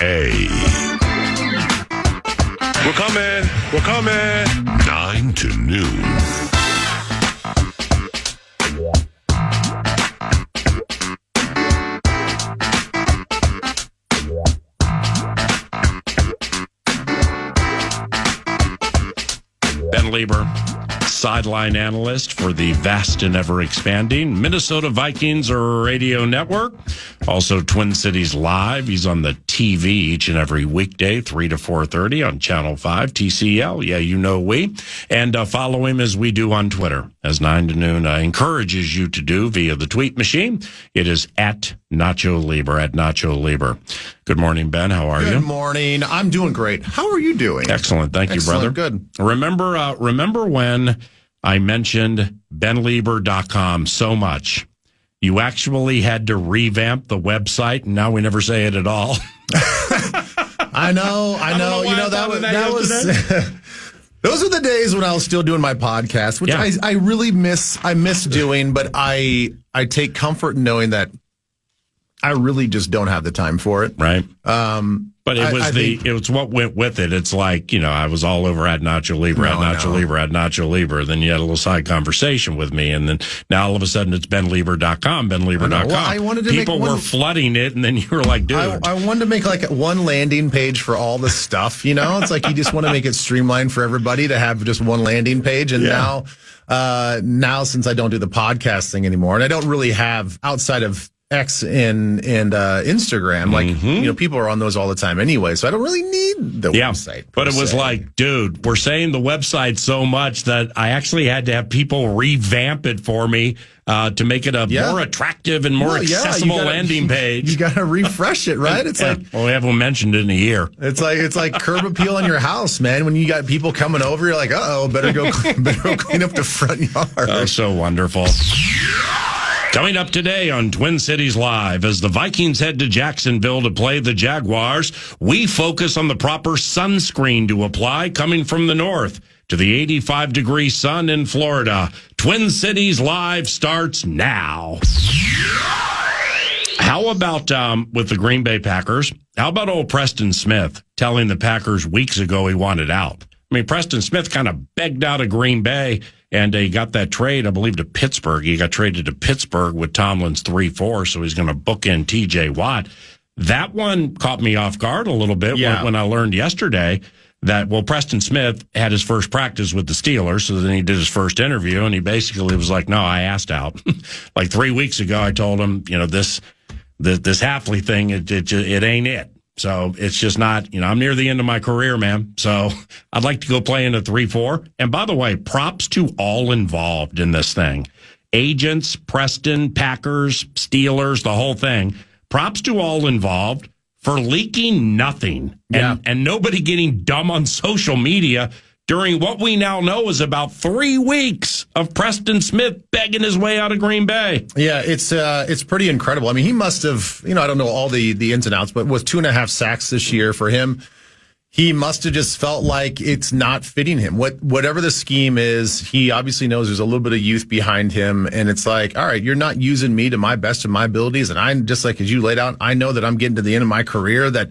We're coming. We're coming. 9 to noon. Ben Leber, sideline analyst for the vast and ever-expanding Minnesota Vikings radio network. Also, Twin Cities Live. He's on the TV each and every weekday, 3 to 4:30 on Channel 5, TCL. Yeah, you know we. And follow him as we do on Twitter, as 9 to noon encourages you to do via the tweet machine. It is at Nacho Leber, at Nacho Leber. Good morning, Ben. How are you? Good morning. I'm doing great. How are you doing? Excellent. Thank you, brother. Good. Remember when I mentioned benleber.com so much? You actually had to revamp the website, and now we never say it at all. I know. You know, that was those are the days when I was still doing my podcast, which I really miss doing, but I take comfort in knowing that I really just don't have the time for it. Right. But it was what went with it. It's like, I was all over at Nacho Leber, at Nacho Leber. Then you had a little side conversation with me. And then now all of a sudden it's benleber.com, benleber.com. Well, I wanted to People were flooding it. And then you were like, dude. I wanted to make like one landing page for all the stuff, It's like you just want to make it streamlined for everybody to have just one landing page. And now since I don't do the podcast thing anymore, and I don't really have outside of X and Instagram, like, people are on those all the time anyway, so I don't really need the website. But it was like, dude, we're saying the website so much that I actually had to have people revamp it for me to make it a more attractive and more accessible landing page. You got to refresh it, right? It's like, well, we haven't mentioned it in a year. It's like curb appeal on your house, man. When you got people coming over, you're like, better go clean up the front yard. Oh, so wonderful. Coming up today on Twin Cities Live, as the Vikings head to Jacksonville to play the Jaguars, we focus on the proper sunscreen to apply coming from the north to the 85-degree sun in Florida. Twin Cities Live starts now. How about with the Green Bay Packers? How about old Preston Smith telling the Packers weeks ago he wanted out? I mean, Preston Smith kind of begged out of Green Bay, and he got that trade, I believe, to Pittsburgh. He got traded to Pittsburgh with Tomlin's 3-4, so he's going to book in T.J. Watt. That one caught me off guard a little bit when I learned yesterday that, Preston Smith had his first practice with the Steelers, so then he did his first interview, and he basically was like, no, I asked out. Like 3 weeks ago, I told him, this Hafley thing, it ain't it. So it's just not, I'm near the end of my career, man. So I'd like to go play in a 3-4. And by the way, props to all involved in this thing. Agents, Preston, Packers, Steelers, the whole thing. Props to all involved for leaking nothing and nobody getting dumb on social media during what we now know is about 3 weeks of Preston Smith begging his way out of Green Bay. Yeah, it's pretty incredible. I mean, he must have, I don't know all the ins and outs, but with 2.5 sacks this year for him, he must have just felt like it's not fitting him. Whatever the scheme is, he obviously knows there's a little bit of youth behind him, and it's like, all right, you're not using me to my best of my abilities, and I'm just like, as you laid out, I know that I'm getting to the end of my career that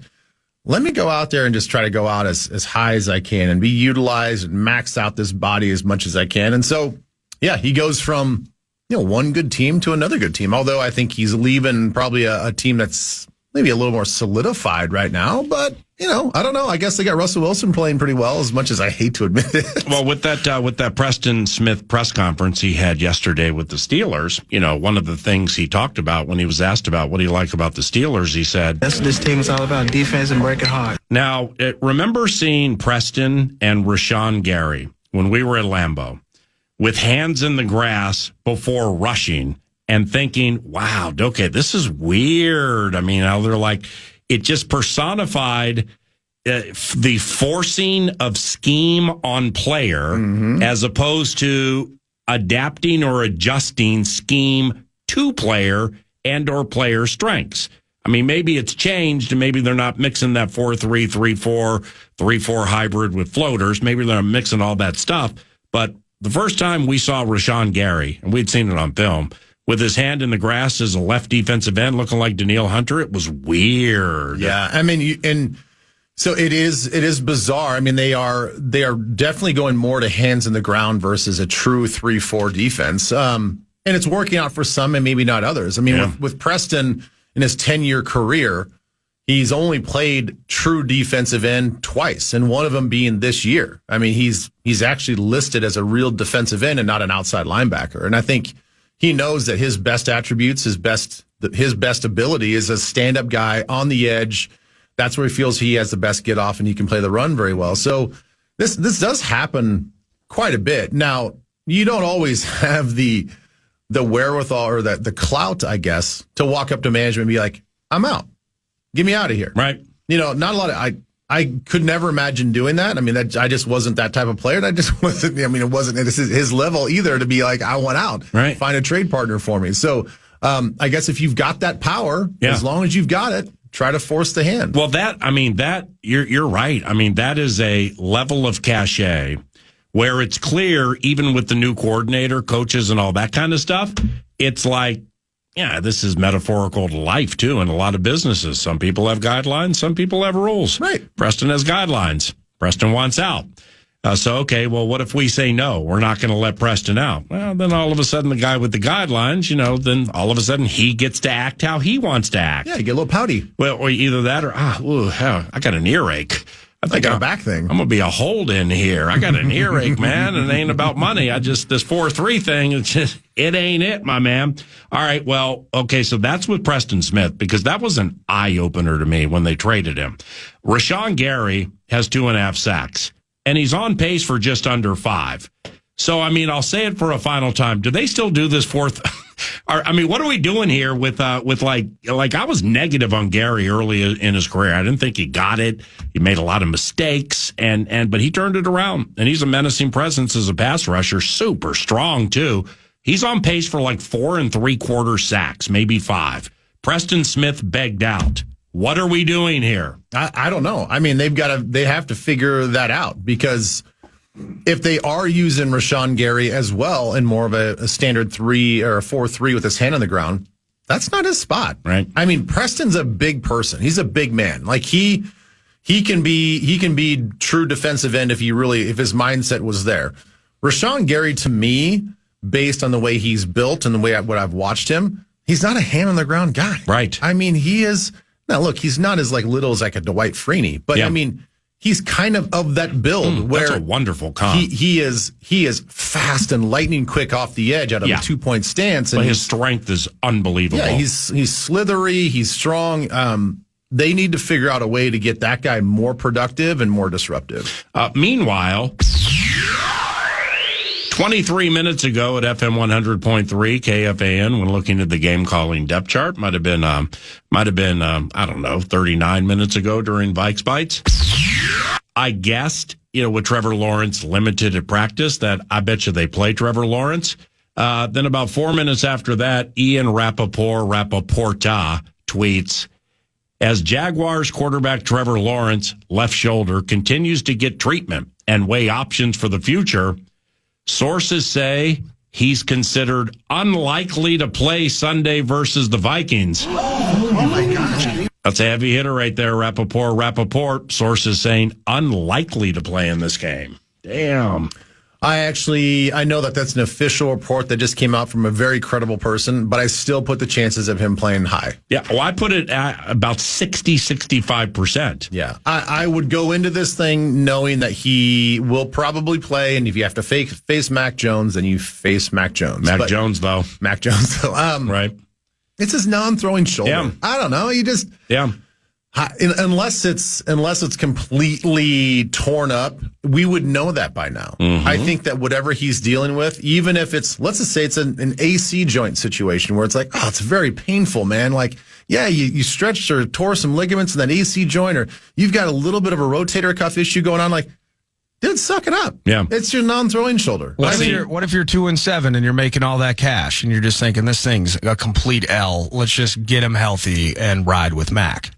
let me go out there and just try to go out as high as I can and be utilized and max out this body as much as I can. And so, he goes from, one good team to another good team, although I think he's leaving probably a team that's maybe a little more solidified right now. But, I don't know. I guess they got Russell Wilson playing pretty well, as much as I hate to admit it. Well, with that Preston Smith press conference he had yesterday with the Steelers, one of the things he talked about when he was asked about what do you like about the Steelers, he said, that's what this team is all about, defense and breaking hard. Now, remember seeing Preston and Rashawn Gary when we were at Lambeau with hands in the grass before rushing and thinking, wow, okay, this is weird. I mean, how they're like, it just personified the forcing of scheme on player as opposed to adapting or adjusting scheme to player and or player strengths. I mean, maybe it's changed and maybe they're not mixing that 4-3, 3-4, 3-4 hybrid with floaters. Maybe they're mixing all that stuff. But the first time we saw Rashawn Gary, and we'd seen it on film, with his hand in the grass as a left defensive end, looking like Danielle Hunter. It was weird. Yeah, I mean, so it is bizarre. I mean, they are definitely going more to hands in the ground versus a true 3-4 defense. And it's working out for some and maybe not others. I mean, with Preston in his 10-year career, he's only played true defensive end twice, and one of them being this year. I mean, he's actually listed as a real defensive end and not an outside linebacker. And I think he knows that his best attributes, his best ability is a stand-up guy on the edge. That's where he feels he has the best get off and he can play the run very well. So this does happen quite a bit. Now, you don't always have the wherewithal or the clout, I guess, to walk up to management and be like, I'm out. Get me out of here. Right. Not a lot of, I could never imagine doing that. I mean, I just wasn't that type of player. I just wasn't, it wasn't his level either to be like, I want out. Right. Find a trade partner for me. So, I guess if you've got that power, as long as you've got it, try to force the hand. Well, you're right. I mean, that is a level of cachet where it's clear, even with the new coordinator, coaches, and all that kind of stuff, it's like, yeah, this is metaphorical to life, too, in a lot of businesses. Some people have guidelines. Some people have rules. Right. Preston has guidelines. Preston wants out. Okay, well, what if we say no? We're not going to let Preston out. Well, then all of a sudden the guy with the guidelines, then all of a sudden he gets to act how he wants to act. Yeah, you get a little pouty. Well, or either that or, I got an earache. I got a back thing. I'm going to be a hold in here. I got an earache, man, and it ain't about money. This 4-3 thing, it ain't it, my man. All right, well, okay, so that's with Preston Smith, because that was an eye-opener to me when they traded him. Rashawn Gary has 2.5 sacks, and he's on pace for just under 5. So, I mean, I'll say it for a final time. Do they still do this fourth? I mean, what are we doing here with like I was negative on Gary early in his career. I didn't think he got it. He made a lot of mistakes, but he turned it around, and he's a menacing presence as a pass rusher, super strong too. He's on pace for like 4 3/4 sacks, maybe 5. Preston Smith begged out. What are we doing here? I don't know. I mean, they have to figure that out, because if they are using Rashawn Gary as well in more of a standard 3 or a 4-3 with his hand on the ground, that's not his spot. Right. I mean, Preston's a big person. He's a big man. Like he can be true defensive end if his mindset was there. Rashawn Gary, to me, based on the way he's built and the way what I've watched him, he's not a hand on the ground guy. Right. I mean, he is. Now, look, he's not as little as like a Dwight Freeney, but I mean, he's kind of that build where that's a wonderful comp. He is fast and lightning quick off the edge out of a 2-point stance, and but his strength is unbelievable. Yeah, he's slithery, he's strong. They need to figure out a way to get that guy more productive and more disruptive. Meanwhile, 23 minutes ago at FM 100.3 KFAN, when looking at the game calling depth chart, might have been I don't know, 39 minutes ago during Vikes Bites, I guessed, with Trevor Lawrence limited at practice, that I bet you they play Trevor Lawrence. Then about 4 minutes after that, Ian Rappaporta tweets, as Jaguars quarterback Trevor Lawrence, left shoulder, continues to get treatment and weigh options for the future, sources say he's considered unlikely to play Sunday versus the Vikings. Oh my gosh. That's a heavy hitter right there, Rappaport. Sources saying unlikely to play in this game. Damn. I know that's an official report that just came out from a very credible person, but I still put the chances of him playing high. Yeah, well, I put it at about 65%. Yeah, I would go into this thing knowing that he will probably play, and if you have to face Mac Jones, then you face Mac Jones. Mac Jones, though. Right. It's his non-throwing shoulder. Yeah. I don't know. Unless it's completely torn up, we would know that by now. Mm-hmm. I think that whatever he's dealing with, even if let's just say it's an AC joint situation where it's like, oh, it's very painful, man. Like, yeah, you stretched or tore some ligaments in that AC joint, or you've got a little bit of a rotator cuff issue going on. Like, dude, suck it up. Yeah. It's your non-throwing shoulder. What if you're 2-7 and you're making all that cash and you're just thinking this thing's a complete L? Let's just get him healthy and ride with Mac.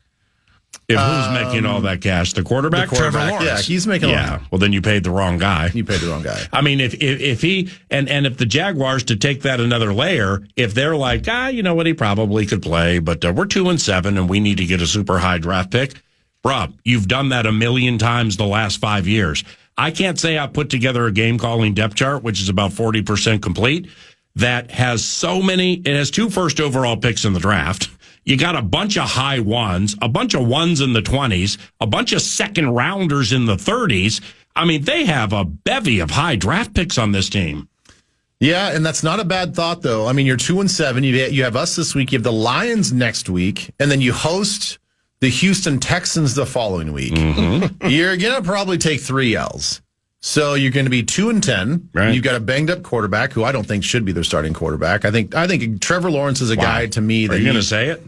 If who's making all that cash? The quarterback? Quarterback, Trevor Lawrence. yeah, he's making a lot. Yeah. Well, then you paid the wrong guy. You paid the wrong guy. I mean, if he and if the Jaguars, to take that another layer, if they're like, you know what, he probably could play, but we're 2-7 and we need to get a super high draft pick. Rob, you've done that a million times the last 5 years. I can't say I put together a game calling depth chart, which is about 40% complete, that has it has 2 first overall picks in the draft. You got a bunch of high ones, a bunch of ones in the 20s, a bunch of second rounders in the 30s. I mean, they have a bevy of high draft picks on this team. Yeah, and that's not a bad thought, though. I mean, you're 2-7. You have us this week. You have the Lions next week, and then you host the Houston Texans the following week. Mm-hmm. You're going to probably take 3 L's. So you're going to be 2-10. Right. You've got a banged up quarterback who I don't think should be their starting quarterback. I think Trevor Lawrence is a guy to me that Are you going to say it?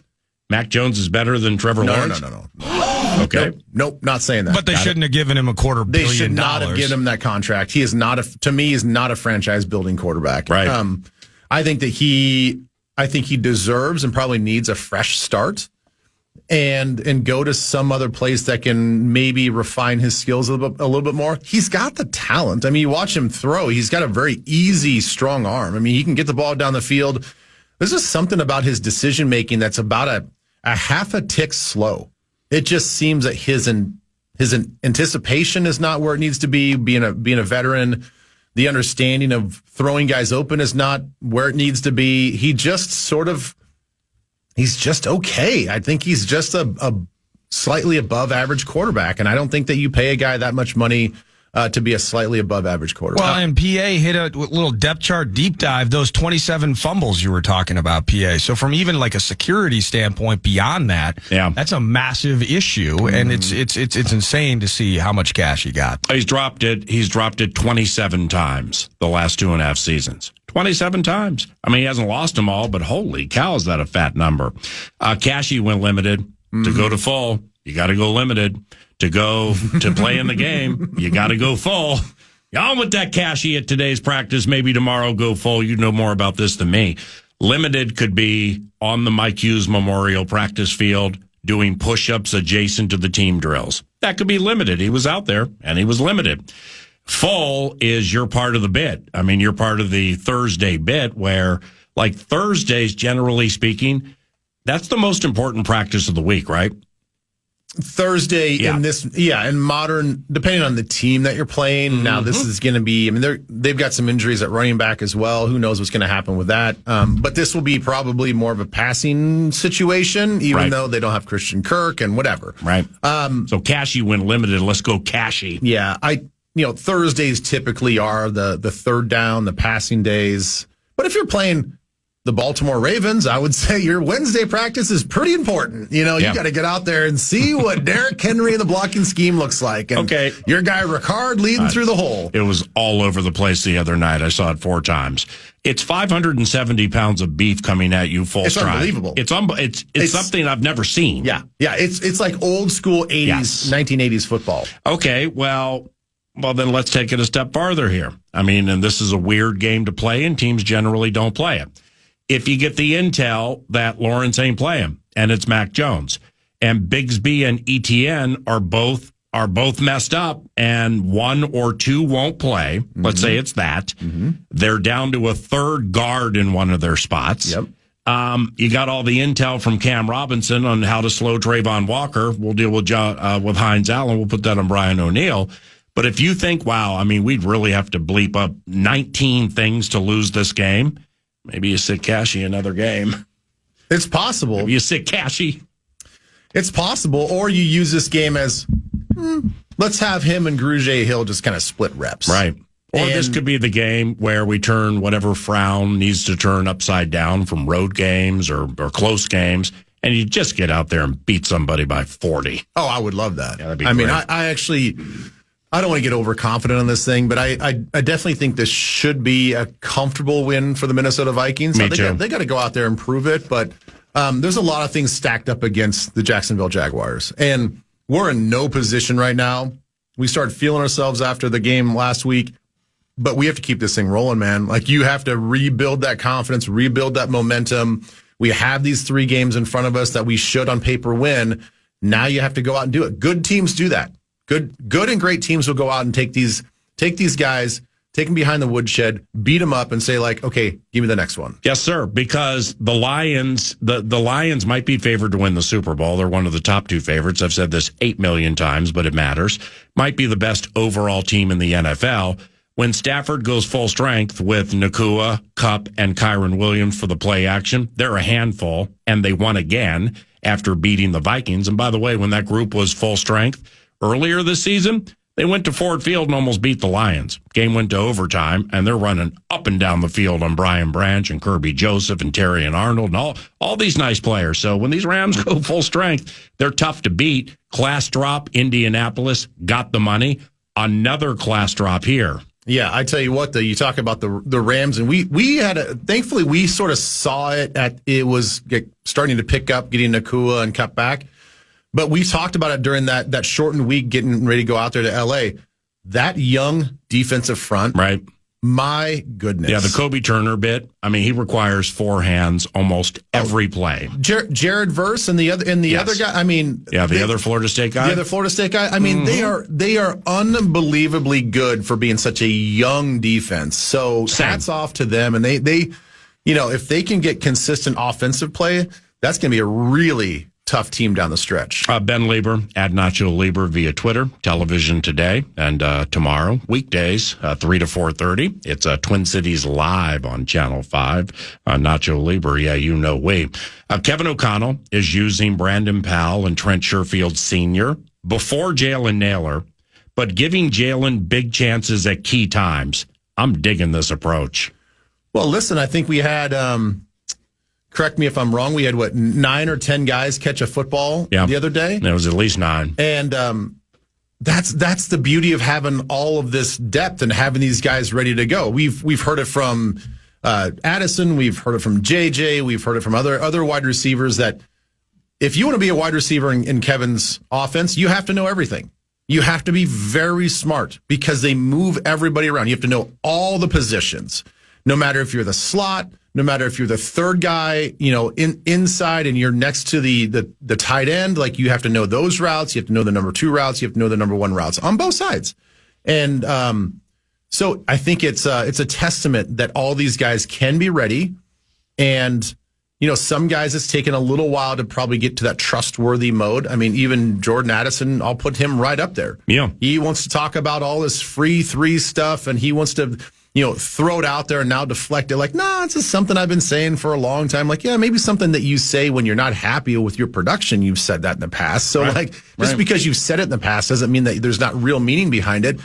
Mac Jones is better than Trevor Lawrence? No. Okay. Nope, not saying that. But they shouldn't have given him $250 million. They should not have given him that contract. He is not he's not a franchise building quarterback. Right. I think he deserves and probably needs a fresh start and go to some other place that can maybe refine his skills a little bit more. He's got the talent. I mean, you watch him throw. He's got a very easy, strong arm. I mean, he can get the ball down the field. There's just something about his decision making that's about a half a tick slow. It just seems that his anticipation is not where it needs to be. Being a veteran, the understanding of throwing guys open is not where it needs to be. He's just okay. I think he's just a slightly above average quarterback, and I don't think that you pay a guy that much money to be a slightly above average quarterback. Well, and PA hit a little depth chart deep dive, those 27 fumbles you were talking about, PA. So from even like a security standpoint beyond that, that's a massive issue, and it's insane to see how much cash he got. He's dropped it 27 times the last 2.5 seasons. 27 times. I mean, he hasn't lost them all, but holy cow, is that a fat number. Cashy went limited. To go to full, you got to go limited. To go to play in the game, you got to go full. On with that Cashy at today's practice. Maybe tomorrow go full. You know more about this than me. Limited could be on the Mike Hughes Memorial practice field doing push-ups adjacent to the team drills. That could be limited. He was out there, and he was limited. Full is your part of the bit. I mean, you're part of the Thursday bit where, like Thursdays, generally speaking, that's the most important practice of the week, right? Thursday in modern, depending on the team that you're playing. Mm-hmm. Now this is going to be, I mean, they've got some injuries at running back as well. Who knows what's going to happen with that? But this will be probably more of a passing situation, even though they don't have Christian Kirk and whatever. Right. So Cashy went limited. Let's go Cashy. Yeah. Thursdays typically are the third down, the passing days. But if you're playing the Baltimore Ravens, I would say your Wednesday practice is pretty important. You got to get out there and see what Derrick Henry and the blocking scheme looks like. And your guy Ricard leading through the hole. It was all over the place the other night. I saw it 4 times. It's 570 pounds of beef coming at you full stride. It's unbelievable. It's something I've never seen. Yeah. It's like old school 80s, 1980s football. Okay, well, then let's take it a step farther here. I mean, and this is a weird game to play, and teams generally don't play it. If you get the intel that Lawrence ain't playing and it's Mac Jones and Bigsby and ETN are both messed up and 1 or 2 won't play, let's say it's that, they're down to a third guard in one of their spots. Yep. You got all the intel from Cam Robinson on how to slow Trayvon Walker. We'll deal with with Hines Allen. We'll put that on Brian O'Neill. But if you think, wow, I mean, we'd really have to bleep up 19 things to lose this game, maybe you sit Cashy another game. It's possible. Maybe you sit Cashy. It's possible. Or you use this game as, let's have him and Grugier Hill just kind of split reps. Right. Or this could be the game where we turn whatever frown needs to turn upside down from road games or close games, and you just get out there and beat somebody by 40. Oh, I would love that. Yeah, that'd be great. mean, I actually... I don't want to get overconfident on this thing, but I definitely think this should be a comfortable win for the Minnesota Vikings. Me too. They got to go out there and prove it, but there's a lot of things stacked up against the Jacksonville Jaguars. And we're in no position right now. We started feeling ourselves after the game last week, but we have to keep this thing rolling, man. Like, you have to rebuild that confidence, rebuild that momentum. We have these 3 games in front of us that we should on paper win. Now you have to go out and do it. Good teams do that. Good and great teams will go out and take these guys, take them behind the woodshed, beat them up, and say, like, okay, give me the next one. Yes, sir, because the Lions, the Lions might be favored to win the Super Bowl. They're one of the top 2 favorites. I've said this 8 million times, but it matters. Might be the best overall team in the NFL. When Stafford goes full strength with Nakua, Kupp, and Kyron Williams for the play action, they're a handful, and they won again after beating the Vikings. And by the way, when that group was full strength earlier this season, they went to Ford Field and almost beat the Lions. Game went to overtime, and they're running up and down the field on Brian Branch and Kirby Joseph and Terry and Arnold and all these nice players. So when these Rams go full strength, they're tough to beat. Class drop, Indianapolis got the money. Another class drop here. Yeah, I tell you what, though, you talk about the Rams, and we had thankfully we sort of saw it was starting to pick up, getting Nakua and Kupp back. But we talked about it during that shortened week, getting ready to go out there to L.A. That young defensive front, right? My goodness. Yeah, the Kobe Turner bit. I mean, he requires 4 hands almost every play. Jared Verse and the other guy. I mean, yeah, the other Florida State guy. The other Florida State guy. I mean, they are unbelievably good for being such a young defense. So hats off to them. And they, if they can get consistent offensive play, that's going to be a really tough team down the stretch. Ben Leber, at Nacho Leber via Twitter, television today and tomorrow, weekdays, 3 to 4:30. It's Twin Cities Live on Channel 5. Nacho Leber, yeah, we. Kevin O'Connell is using Brandon Powell and Trent Sherfield Sr. before Jalen Naylor, but giving Jalen big chances at key times. I'm digging this approach. Well, listen, I think we had... correct me if I'm wrong. We had 9 or 10 guys catch a football the other day. There was at least 9. And that's the beauty of having all of this depth and having these guys ready to go. We've heard it from Addison. We've heard it from JJ. We've heard it from other wide receivers that if you want to be a wide receiver in Kevin's offense, you have to know everything. You have to be very smart because they move everybody around. You have to know all the positions, no matter if you're the slot. No matter if you're the third guy, inside and you're next to the tight end, like you have to know those routes. You have to know the number 2 routes. You have to know the number 1 routes on both sides. And so I think it's a testament that all these guys can be ready. And, some guys it's taken a little while to probably get to that trustworthy mode. I mean, even Jordan Addison, I'll put him right up there. Yeah. He wants to talk about all this free 3 stuff and he wants to throw it out there and now deflect it. Like, nah, it's just something I've been saying for a long time. Like, yeah, maybe something that you say when you're not happy with your production. You've said that in the past. So, just because you've said it in the past doesn't mean that there's not real meaning behind it.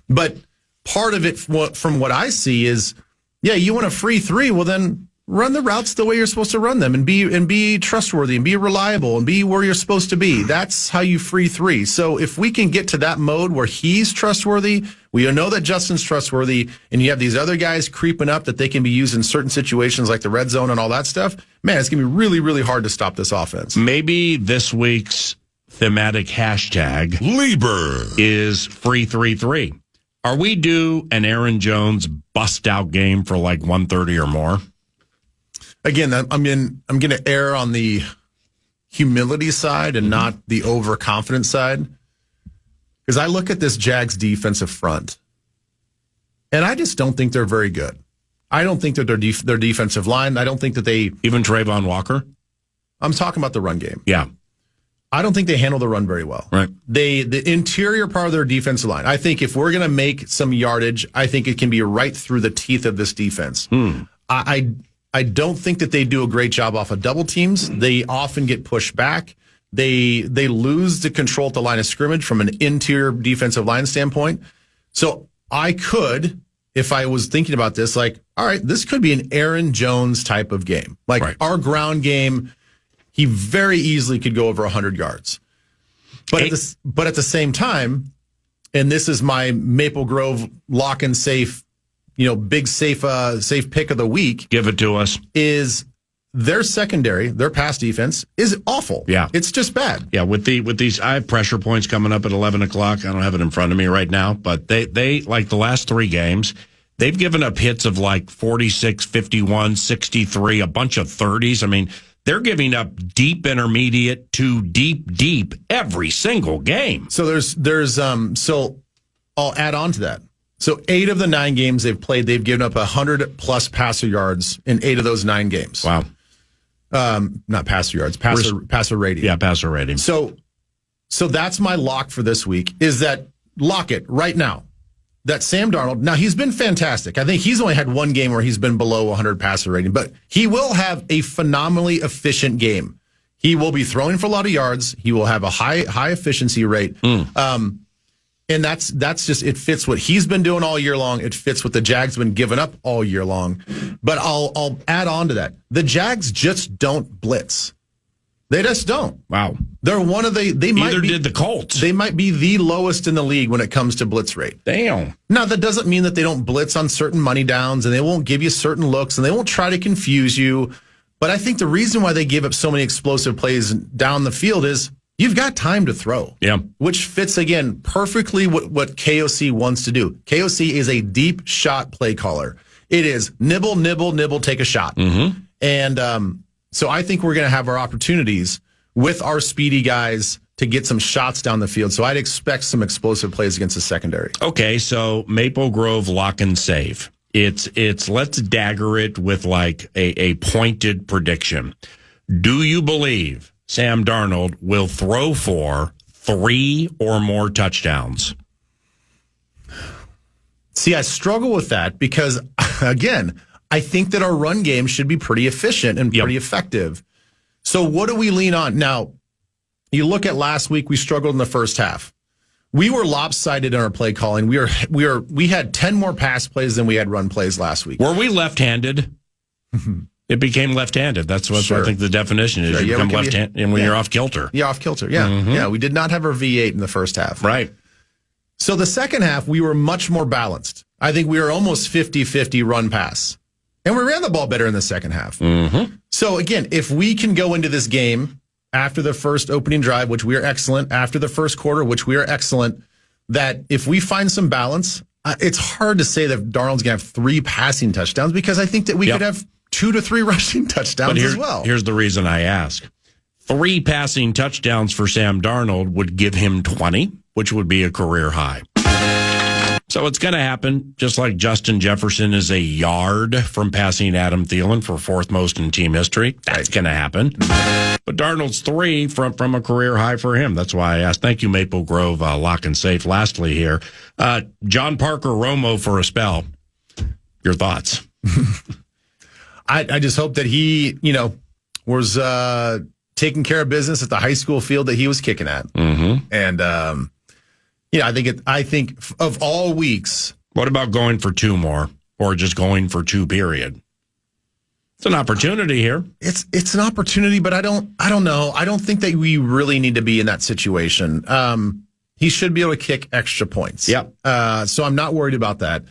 But part of it, from what I see, is, yeah, you want a free 3. Well, then run the routes the way you're supposed to run them and be trustworthy and be reliable and be where you're supposed to be. That's how you free 3. So if we can get to that mode where he's trustworthy, we know that Justin's trustworthy, and you have these other guys creeping up that they can be used in certain situations like the red zone and all that stuff, man, it's going to be really, really hard to stop this offense. Maybe this week's thematic hashtag Leber is free 3-3. Are we due an Aaron Jones bust out game for like 130 or more? Again, I'm going to err on the humility side and not the overconfident side. Because I look at this Jags defensive front, and I just don't think they're very good. I don't think that their defensive line, I don't think that they... Even Trayvon Walker? I'm talking about the run game. Yeah. I don't think they handle the run very well. Right. The interior part of their defensive line, I think if we're going to make some yardage, I think it can be right through the teeth of this defense. I don't think that they do a great job off of double teams. They often get pushed back. They lose the control at the line of scrimmage from an interior defensive line standpoint. So I could, if I was thinking about this, like, all right, this could be an Aaron Jones type of game. Like our ground game, he very easily could go over 100 yards. But at the same time, and this is my Maple Grove lock and safe, big safe pick of the week. Give it to us. Is their secondary, their pass defense is awful. Yeah. It's just bad. Yeah, with these, I have pressure points coming up at 11 o'clock. I don't have it in front of me right now, but they like the last 3 games, they've given up hits of like 46, 51, 63, a bunch of 30s. I mean, they're giving up deep intermediate to deep every single game. So so I'll add on to that. So 8 of the 9 games they've played, they've given up 100+ passer yards in 8 of those 9 games. Wow. Not passer yards, passer rating. Yeah, passer rating. So that's my lock for this week, is that lock it right now. That Sam Darnold, now he's been fantastic. I think he's only had 1 game where he's been below 100 passer rating, but he will have a phenomenally efficient game. He will be throwing for a lot of yards. He will have a high efficiency rate. And that's just, it fits what he's been doing all year long. It fits what the Jags have been giving up all year long. But I'll add on to that. The Jags just don't blitz. They just don't. Wow. They're one of they might Neither be, did the Colts. They might be the lowest in the league when it comes to blitz rate. Damn. Now, that doesn't mean that they don't blitz on certain money downs and they won't give you certain looks and they won't try to confuse you. But I think the reason why they give up so many explosive plays down the field is you've got time to throw. Yeah. Which fits, again, perfectly what KOC wants to do. KOC is a deep shot play caller. It is nibble, take a shot. Mm-hmm. And so I think we're going to have our opportunities with our speedy guys to get some shots down the field. So I'd expect some explosive plays against the secondary. Okay, so Maple Grove lock and save. It's let's dagger it with like a pointed prediction. Do you believe Sam Darnold will throw for 3 or more touchdowns? See, I struggle with that because, again, I think that our run game should be pretty efficient and pretty effective. So what do we lean on? Now, you look at last week, we struggled in the first half. We were lopsided in our play calling. We had 10 more pass plays than we had run plays last week. Were we left-handed? It became left-handed. That's what I think the definition is. You become left-handed and when you're off kilter. Yeah, off kilter. Yeah. Mm-hmm. Yeah, we did not have our V8 in the first half. Right. So the second half, we were much more balanced. I think we were almost 50-50 run pass. And we ran the ball better in the second half. Mm-hmm. So again, if we can go into this game after the first opening drive, which we are excellent, after the first quarter, which we are excellent, that if we find some balance, it's hard to say that Darnold's going to have 3 passing touchdowns because I think that we could have 2 to 3 rushing touchdowns as well. Here's the reason I ask. 3 passing touchdowns for Sam Darnold would give him 20, which would be a career high. So it's going to happen, just like Justin Jefferson is a yard from passing Adam Thielen for 4th most in team history. That's going to happen. But Darnold's 3 from a career high for him. That's why I asked. Thank you, Maple Grove, lock and safe. Lastly here, John Parker Romo for a spell. Your thoughts? I just hope that he, was taking care of business at the high school field that he was kicking at. Mm-hmm. And, I think of all weeks. What about going for 2 more or just going for 2 period? It's an opportunity here. It's an opportunity, but I don't know. I don't think that we really need to be in that situation. He should be able to kick extra points. Yep. So I'm not worried about that.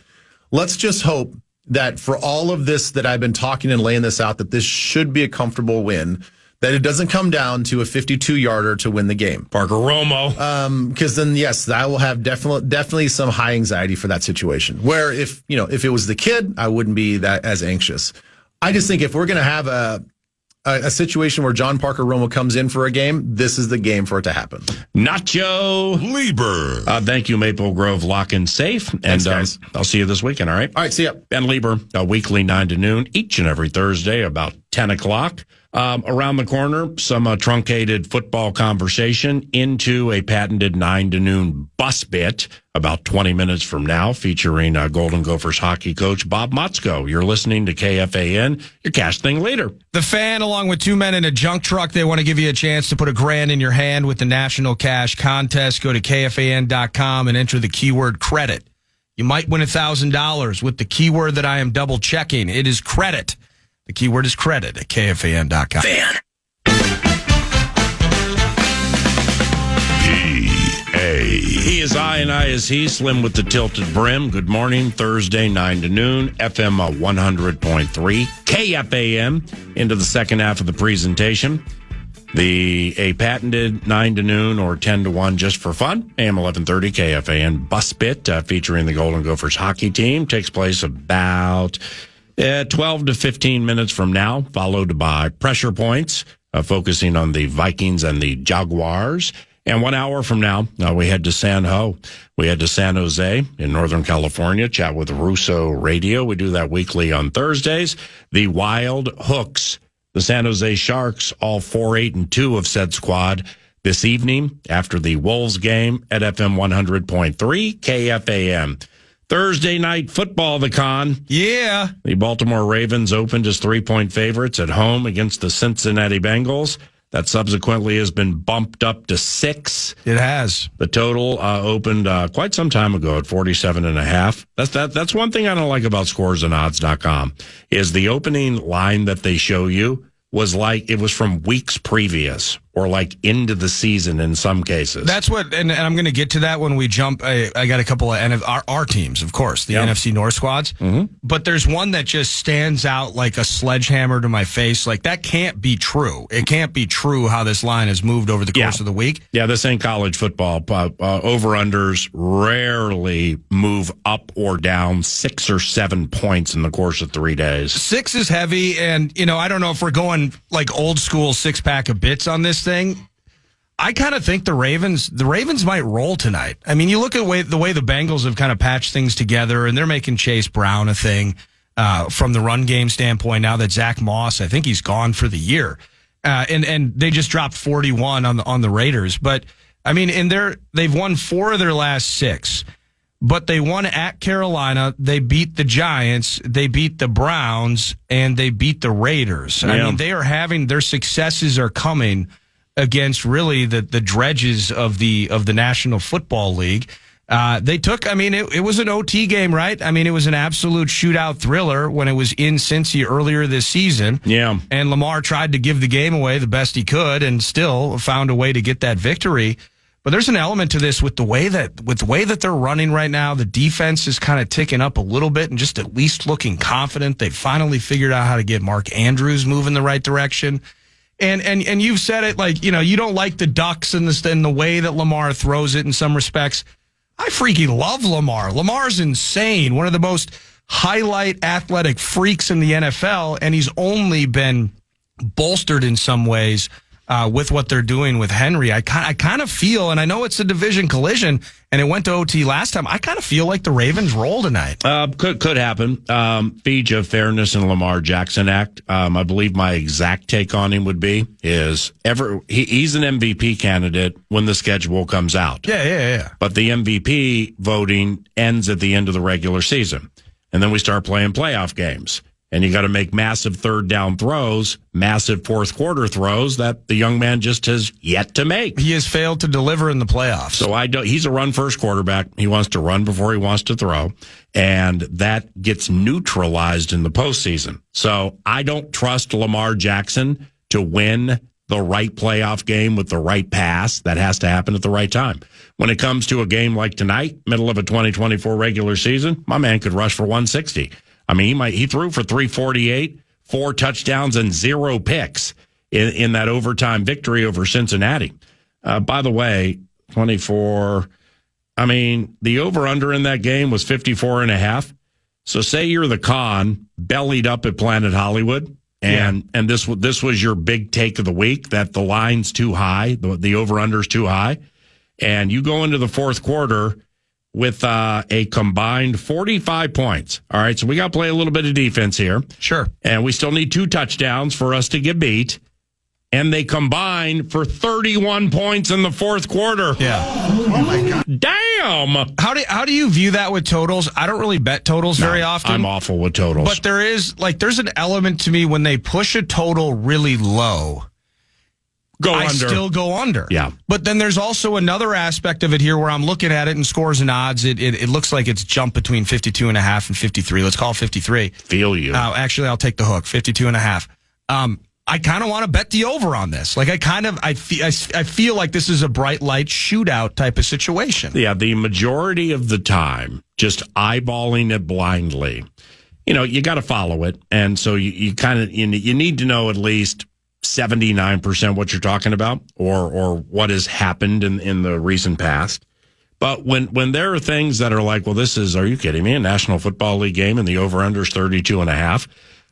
Let's just hope that for all of this that I've been talking and laying this out, that this should be a comfortable win. That it doesn't come down to a 52-yarder to win the game. Parker Romo. Because then, yes, I will have definitely some high anxiety for that situation. Where if it was the kid, I wouldn't be that as anxious. I just think if we're going to have a situation where John Parker Romo comes in for a game, this is the game for it to happen. Nacho Leber. Thank you, Maple Grove Lock and Safe. Thanks, guys. I'll see you this weekend, all right? All right, see ya. Ben Leber, weekly 9 to noon, each and every Thursday about 10 o'clock. Around the corner, some truncated football conversation into a patented 9 to noon bus bit about 20 minutes from now, featuring Golden Gophers hockey coach Bob Motzko. You're listening to KFAN, your cash thing later. The Fan, along with 2 men in a junk truck, they want to give you a chance to put $1,000 in your hand with the National Cash Contest. Go to KFAN.com and enter the keyword credit. You might win $1,000 with the keyword that I am double checking. It is credit. The keyword is credit at KFAN.com. Fan. He is I and I is he, Slim with the tilted brim. Good morning, Thursday, 9 to noon, FM 100.3, KFAN, into the second half of the presentation. A patented 9 to noon or 10 to 1 just for fun, AM 1130 KFAN bus bit featuring the Golden Gophers hockey team takes place about 12 to 15 minutes from now, followed by Pressure Points, focusing on the Vikings and the Jaguars. And 1 hour from now, we head to San Jose in Northern California, chat with Russo Radio. We do that weekly on Thursdays. The Wild Hooks, the San Jose Sharks, all 4-8-2 of said squad this evening after the Wolves game at FM 100.3 KFAN. Thursday night football, the Con. Yeah. The Baltimore Ravens opened as 3-point favorites at home against the Cincinnati Bengals. That subsequently has been bumped up to 6. It has. The total opened quite some time ago at 47.5. That's one thing I don't like about scoresandodds.com is the opening line that they show you was like it was from weeks previous or like into the season in some cases. That's what, and I'm going to get to that when we jump. I got a couple of our teams, of course, the NFC North squads. Mm-hmm. But there's one that just stands out like a sledgehammer to my face. Like, that can't be true. It can't be true how this line has moved over the course of the week. Yeah, this ain't college football. Over-unders rarely move up or down 6 or 7 points in the course of 3 days. 6 is heavy, and, I don't know if we're going like old school 6-pack of bits on this thing. I kind of think the Ravens might roll tonight. I mean, you look at the way the Bengals have kind of patched things together, and they're making Chase Brown a thing from the run game standpoint. Now that Zach Moss, I think he's gone for the year, and they just dropped 41 on the Raiders. But I mean, they've won 4 of their last 6. But they won at Carolina, they beat the Giants, they beat the Browns, and they beat the Raiders. Yeah. I mean, they are having their successes are coming against really the dredges of the National Football League. They took, I mean, it was an OT game, right? I mean, it was an absolute shootout thriller when it was in Cincy earlier this season. Yeah. And Lamar tried to give the game away the best he could and still found a way to get that victory. But there's an element to this with the way that they're running right now. The defense is kind of ticking up a little bit and just at least looking confident. They've finally figured out how to get Mark Andrews moving the right direction. And you've said it, like, you don't like the Ducks and the way that Lamar throws it in some respects. I freaking love Lamar. Lamar's insane. One of the most highlight athletic freaks in the NFL, and he's only been bolstered in some ways with what they're doing with Henry. I kind of feel, and I know it's a division collision, and it went to OT last time. I kind of feel like the Ravens roll tonight. Could happen. Feige of Fairness and Lamar Jackson Act. I believe my exact take on him would be he's an MVP candidate when the schedule comes out. Yeah. But the MVP voting ends at the end of the regular season, and then we start playing playoff games. And you got to make massive third down throws, massive fourth quarter throws that the young man just has yet to make. He has failed to deliver in the playoffs. So he's a run first quarterback. He wants to run before he wants to throw. And that gets neutralized in the postseason. So I don't trust Lamar Jackson to win the right playoff game with the right pass. That has to happen at the right time. When it comes to a game like tonight, middle of a 2024 regular season, my man could rush for 160. I mean, he threw for 348, 4 touchdowns, and 0 picks in that overtime victory over Cincinnati. By the way, 24, I mean, the over-under in that game was 54.5. So say you're the Con, bellied up at Planet Hollywood, and this was your big take of the week, that the line's too high, the over-under's too high, and you go into the fourth quarter with a combined 45 points. All right, so we got to play a little bit of defense here. Sure. And we still need 2 touchdowns for us to get beat. And they combine for 31 points in the fourth quarter. Yeah. Oh, my God. Damn! How do you view that with totals? I don't really bet totals very often. I'm awful with totals. But there's an element to me when they push a total really low. I still go under. Yeah. But then there's also another aspect of it here where I'm looking at it in scores and odds. It looks like it's jumped between 52.5 and 53. Let's call it 53. Feel you. Actually, I'll take the hook, 52.5. I kind of want to bet the over on this. Like, I feel like this is a bright light shootout type of situation. Yeah, the majority of the time, just eyeballing it blindly, you got to follow it. And so you kind of, you need to know at least 79% what you're talking about or what has happened in the recent past. But when there are things that are like, well, are you kidding me? A National Football League game and the over-under is 32.5.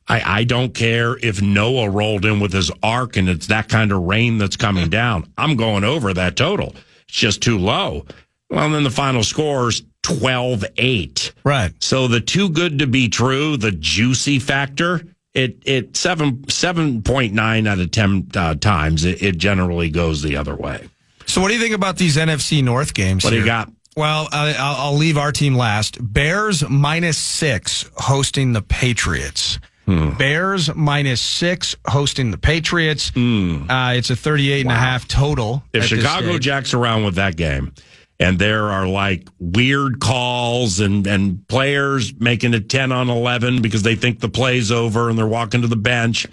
I don't care if Noah rolled in with his ark and it's that kind of rain that's coming down. I'm going over that total. It's just too low. Well, and then the final score is 12-8. Right. So the too good to be true, the juicy factor, it 7.9 out of 10 times, it generally goes the other way. So what do you think about these NFC North games? What do you got? Well, I'll leave our team last. Bears -6 hosting the Patriots. Bears -6 hosting the Patriots. It's a 38.5 total. If Chicago jacks around with that game, and there are like weird calls and players making it 10 on 11 because they think the play's over and they're walking to the bench,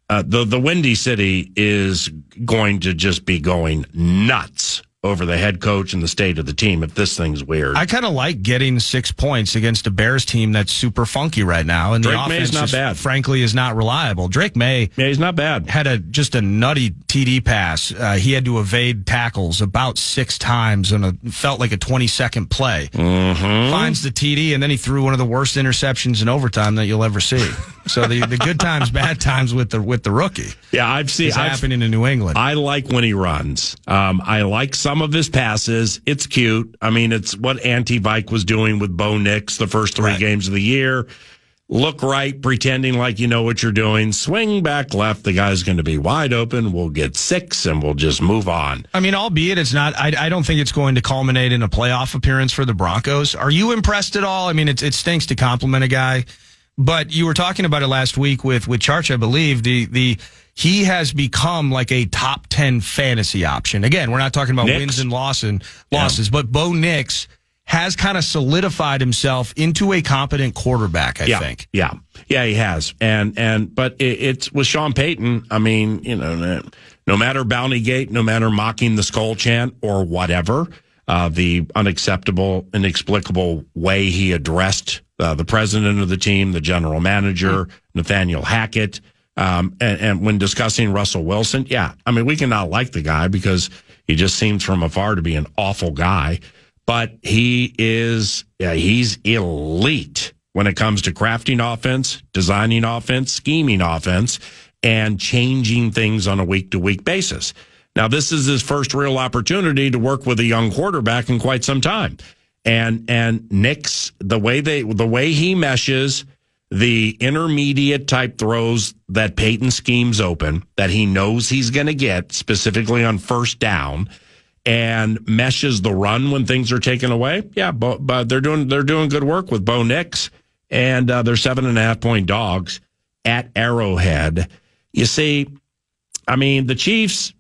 the Windy City is going to just be going nuts over the head coach and the state of the team if this thing's weird. I kind of like getting 6 points against a Bears team that's super funky right now, and Drake the offense May's not bad. Frankly, is not reliable. Drake May, he's not bad. Had just a nutty TD pass. He had to evade tackles about 6 times and felt like a 20-second play. Finds the TD, and then he threw one of the worst interceptions in overtime that you'll ever see. So the good times, bad times with the rookie. Yeah, I've seen happening in New England. I like when he runs. I like some of his passes. It's cute. I mean, it's what Anti-Vike was doing with Bo Nix the first 3 games of the year. Look right, pretending like you know what you're doing. Swing back left. The guy's going to be wide open. We'll get 6, and we'll just move on. I mean, albeit it's not. I don't think it's going to culminate in a playoff appearance for the Broncos. Are you impressed at all? I mean, it stinks to compliment a guy. But you were talking about it last week with Charch, I believe. He has become like a top 10 fantasy option. Again, we're not talking about wins and losses, but Bo Nix has kind of solidified himself into a competent quarterback, I think. Yeah, he has. But it's with Sean Payton. I mean, no matter Bounty Gate, no matter mocking the skull chant or whatever, the unacceptable, inexplicable way he addressed the president of the team, the general manager, Nathaniel Hackett, and when discussing Russell Wilson, I mean, we cannot like the guy because he just seems from afar to be an awful guy, but he's elite when it comes to crafting offense, designing offense, scheming offense, and changing things on a week-to-week basis. Now, this is his first real opportunity to work with a young quarterback in quite some time. And Nix, the way he meshes the intermediate type throws that Peyton schemes open, that he knows he's going to get specifically on first down, and meshes the run when things are taken away. Yeah, but they're doing good work with Bo Nix, and they're 7.5-point dogs at Arrowhead. You see, I mean, the Chiefs,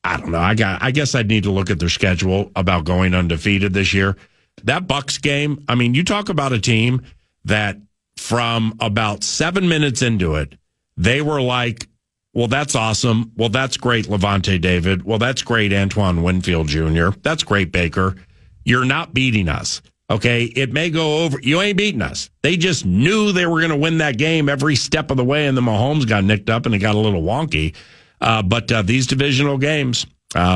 I don't know. I guess I'd need to look at their schedule about going undefeated this year. That Bucs game, I mean, you talk about a team that from about 7 minutes into it, they were like, well, that's awesome. Well, that's great, Levante David. Well, that's great, Antoine Winfield Jr. That's great, Baker. You're not beating us. Okay, it may go over. You ain't beating us. They just knew they were going to win that game every step of the way, and then Mahomes got nicked up and it got a little wonky. But these divisional games,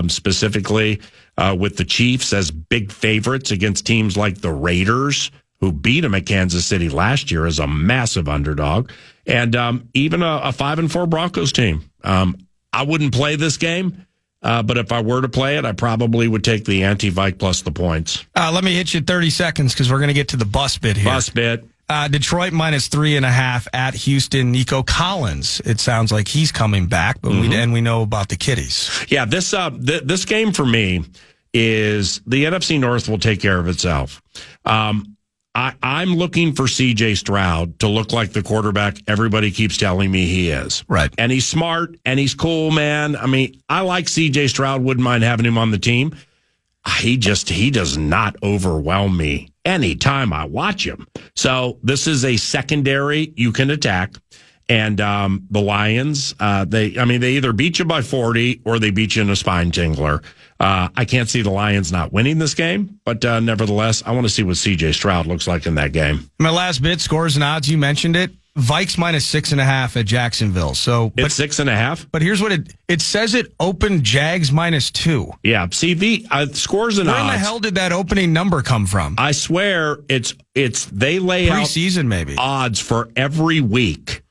specifically with the Chiefs as big favorites against teams like the Raiders, who beat them at Kansas City last year as a massive underdog, and even a 5-4 Broncos team. I wouldn't play this game, but if I were to play it, I probably would take the anti-Vike plus the points. Let me hit you 30 seconds because we're going to get to the bus bit here. Bus bit. Detroit -3.5 at Houston. Nico Collins, it sounds like he's coming back, but we know about the kiddies. Yeah, this game for me is the NFC North will take care of itself. I'm looking for C.J. Stroud to look like the quarterback everybody keeps telling me he is. Right. And he's smart, and he's cool, man. I mean, I like C.J. Stroud, wouldn't mind having him on the team. He does not overwhelm me anytime I watch him. So this is a secondary you can attack. And the Lions, they either beat you by 40 or they beat you in a spine tingler. I can't see the Lions not winning this game, but nevertheless, I want to see what C.J. Stroud looks like in that game. My last bit, scores and odds, you mentioned it. Vikes minus 6.5 at Jacksonville. So it's 6.5. But here's what it says. It opened Jags minus 2. Yeah. See, the scores and Where odds. in the hell did that opening number come from? I swear it's they lay out preseason maybe odds for every week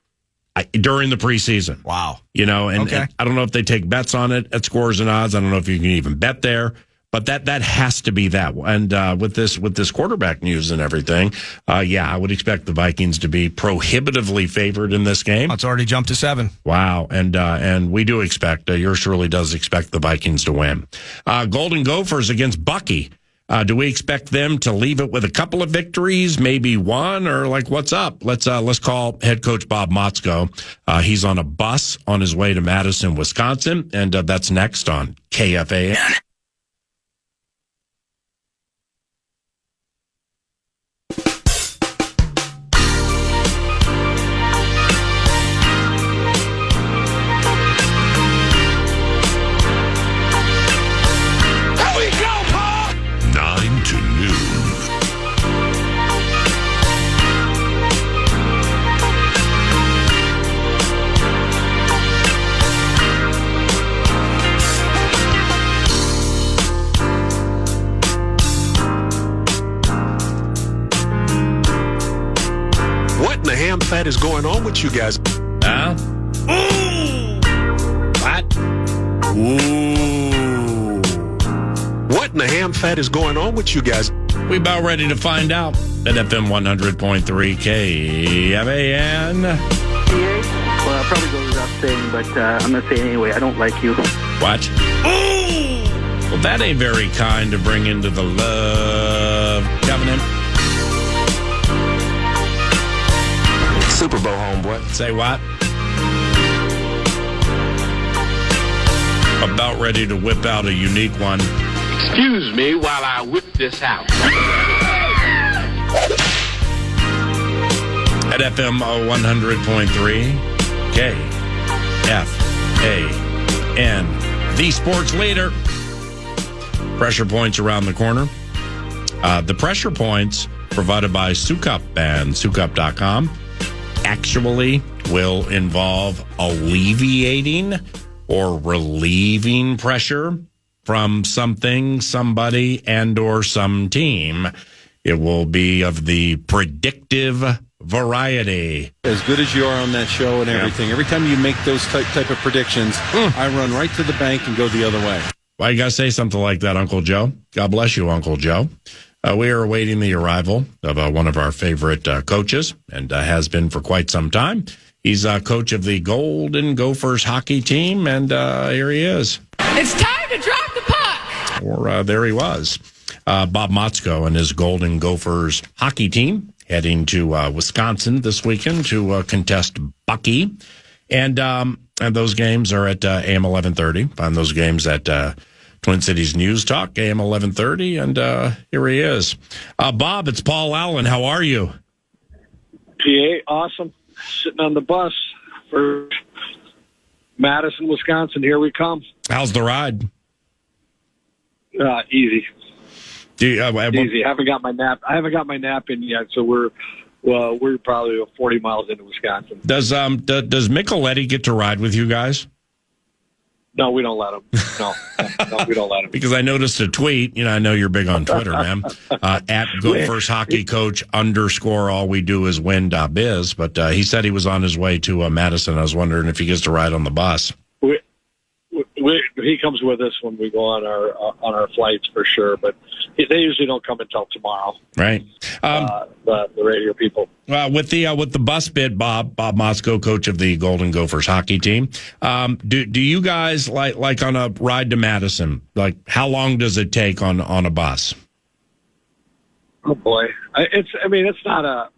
during the preseason. Wow. And Okay. I don't know if they take bets on it at scores and odds. I don't know if you can even bet there. But that has to be that. And with this quarterback news and everything, I would expect the Vikings to be prohibitively favored in this game. It's already jumped to 7. Wow. And we do expect, yours truly does expect the Vikings to win. Golden Gophers against Bucky. Do we expect them to leave it with a couple of victories, maybe one, or what's up? Let's call head coach Bob Motzko. He's on a bus on his way to Madison, Wisconsin, and that's next on KFAN. Fat is going on with you guys? Huh? What? Ooh. What in the ham fat is going on with you guys? We about ready to find out at FM 100.3 KFAN. Well, I'll probably go without saying, but I'm going to say it anyway. I don't like you. What? Well, that ain't very kind to bring into the love covenant. Super Bowl, homeboy. Say what? About ready to whip out a unique one. Excuse me while I whip this out. At FM 100.3 KFAN, the sports leader. Pressure points around the corner. The pressure points provided by Sukup and Sukup.com. Actually will involve alleviating or relieving pressure from something, somebody, and or some team. It will be of the predictive variety. As good as you are on that show and everything, every time you make those type of predictions, I run right to the bank and go the other way. Why you got to say something like that, Uncle Joe? God bless you, Uncle Joe. We are awaiting the arrival of one of our favorite coaches, and has been for quite some time. He's coach of the Golden Gophers hockey team, and here he is. It's time to drop the puck! Or there he was. Bob Motzko and his Golden Gophers hockey team heading to Wisconsin this weekend to contest Bucky. And those games are at AM 1130. Find those games at Twin Cities News Talk, AM 1130, and here he is. Bob, it's Paul Allen. How are you? PA, awesome. Sitting on the bus for Madison, Wisconsin. Here we come. How's the ride? Easy. Easy. I haven't got my nap in yet, so we're probably 40 miles into Wisconsin. Does Micheletti get to ride with you guys? No, we don't let him. No, we don't let him. Because I noticed a tweet. I know you're big on Twitter, man. At Gophers hockey coach _, all we do is win .biz. But he said he was on his way to Madison. I was wondering if he gets to ride on the bus. He comes with us when we go on our flights for sure, but they usually don't come until tomorrow. Right. The radio people. With the bus bid, Bob Motzko, coach of the Golden Gophers hockey team. Do you guys like on a ride to Madison? Like, how long does it take on a bus? Oh boy, it's not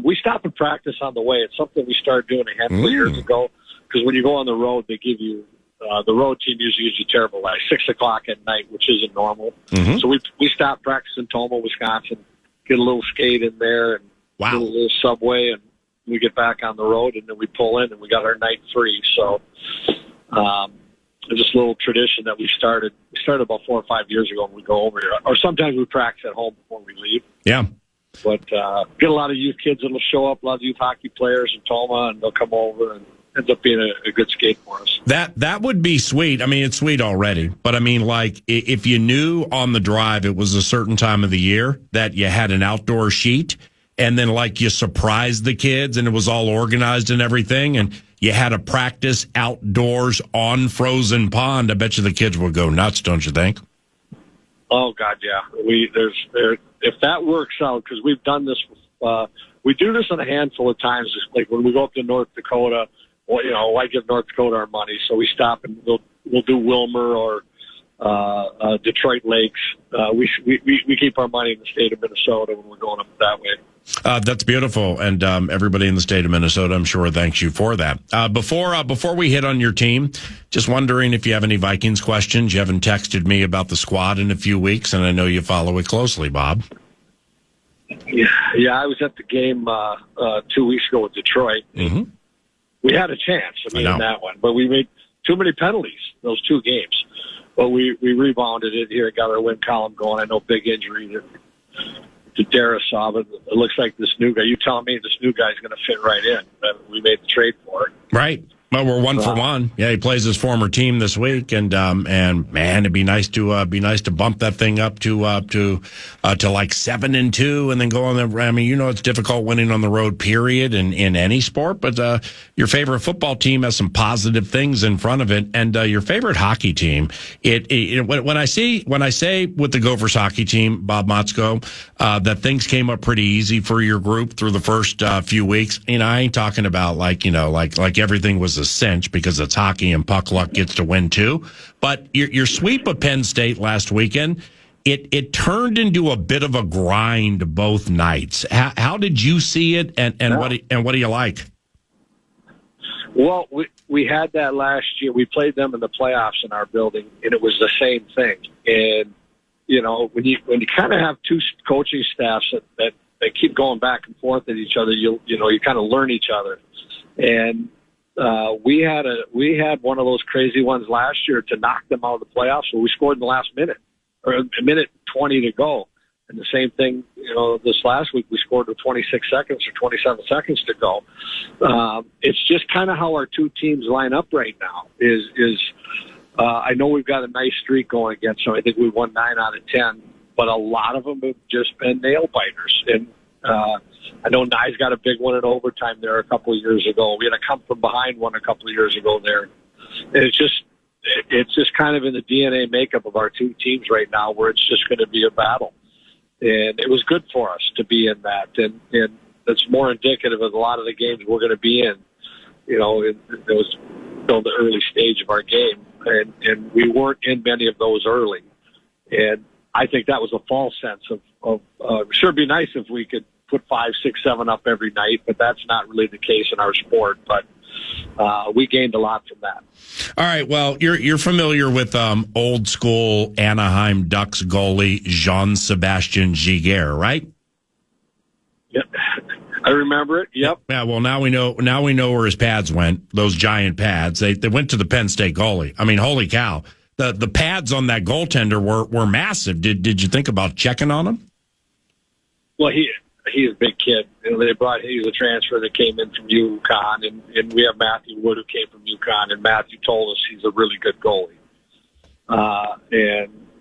we stop and practice on the way. It's something we started doing a handful of years ago, because when you go on the road, they give you. The road team usually gives you terrible light, 6 o'clock at night, which isn't normal. Mm-hmm. So we stopped practicing in Tomah, Wisconsin, get a little skate in there, and get a little subway, and we get back on the road, and then we pull in, and we got our night free. So it's just a little tradition that we started. We started about 4 or 5 years ago, and we go over here. Or sometimes we practice at home before we leave. Yeah. But get a lot of youth kids that'll show up, a lot of youth hockey players in Toma, and they'll come over and ends up being a good skate for us. That would be sweet. I mean, it's sweet already, but I mean, like, if you knew on the drive it was a certain time of the year that you had an outdoor sheet, and then like you surprised the kids and it was all organized and everything, and you had a practice outdoors on frozen pond, I bet you the kids would go nuts, don't you think? Oh God, yeah. If that works out, because we've done this, we do this on a handful of times. Like when we go up to North Dakota, well, you know, I give North Dakota our money, so we stop and we'll do Wilmer or Detroit Lakes. We keep our money in the state of Minnesota when we're going up that way. That's beautiful, and everybody in the state of Minnesota, I'm sure, thanks you for that. Before we hit on your team, just wondering if you have any Vikings questions. You haven't texted me about the squad in a few weeks, and I know you follow it closely, Bob. Yeah, I was at the game 2 weeks ago with Detroit. Mm-hmm. We had a chance, in that one, but we made too many penalties those two games. But we rebounded it here, got our win column going. I know big injury to Darasov, but it looks like this new guy. You telling me this new guy's going to fit right in? We made the trade for it, right? Well, we're 1 for 1. Yeah, he plays his former team this week, and man, it'd be nice to bump that thing up to like 7-2, and then go on the. I mean, you know, it's difficult winning on the road, period, in any sport. But your favorite football team has some positive things in front of it, and your favorite hockey team. When I say with the Gophers hockey team, Bob Motzko, that things came up pretty easy for your group through the first few weeks. You know, I ain't talking about like everything was a cinch, because it's hockey and puck luck gets to win too. But your sweep of Penn State last weekend, it turned into a bit of a grind both nights. How did you see it, and what do you like? Well, we had that last year. We played them in the playoffs in our building, and it was the same thing. And you know, when you kind of have two coaching staffs that keep going back and forth at each other, you kind of learn each other. And we had one of those crazy ones last year to knock them out of the playoffs. So we scored in the last minute, or a minute 20 to go. And the same thing, you know, this last week we scored with 26 seconds or 27 seconds to go. It's just kind of how our two teams line up right now. I know we've got a nice streak going against them. I think we won 9 out of 10, but a lot of them have just been nail biters. And I know Nye's got a big one in overtime there a couple of years ago. We had a come from behind one a couple of years ago there. And it's just kind of in the DNA makeup of our two teams right now, where it's just going to be a battle. And it was good for us to be in that. And it's more indicative of a lot of the games we're going to be in, you know, it was still the early stage of our game. And we weren't in many of those early. And I think that was a false sense of sure, it'd be nice if we could put 5, 6, 7 up every night, but that's not really the case in our sport. But we gained a lot from that. All right. Well, you're familiar with old school Anaheim Ducks goalie Jean-Sebastien Giguère, right? Yep, I remember it. Yep. Yeah. Well, now we know where his pads went. Those giant pads. They went to the Penn State goalie. I mean, holy cow! The pads on that goaltender were massive. Did you think about checking on him? Well, he's a big kid. You know, he's a transfer that came in from UConn, and we have Matthew Wood, who came from UConn, and Matthew told us he's a really good goalie.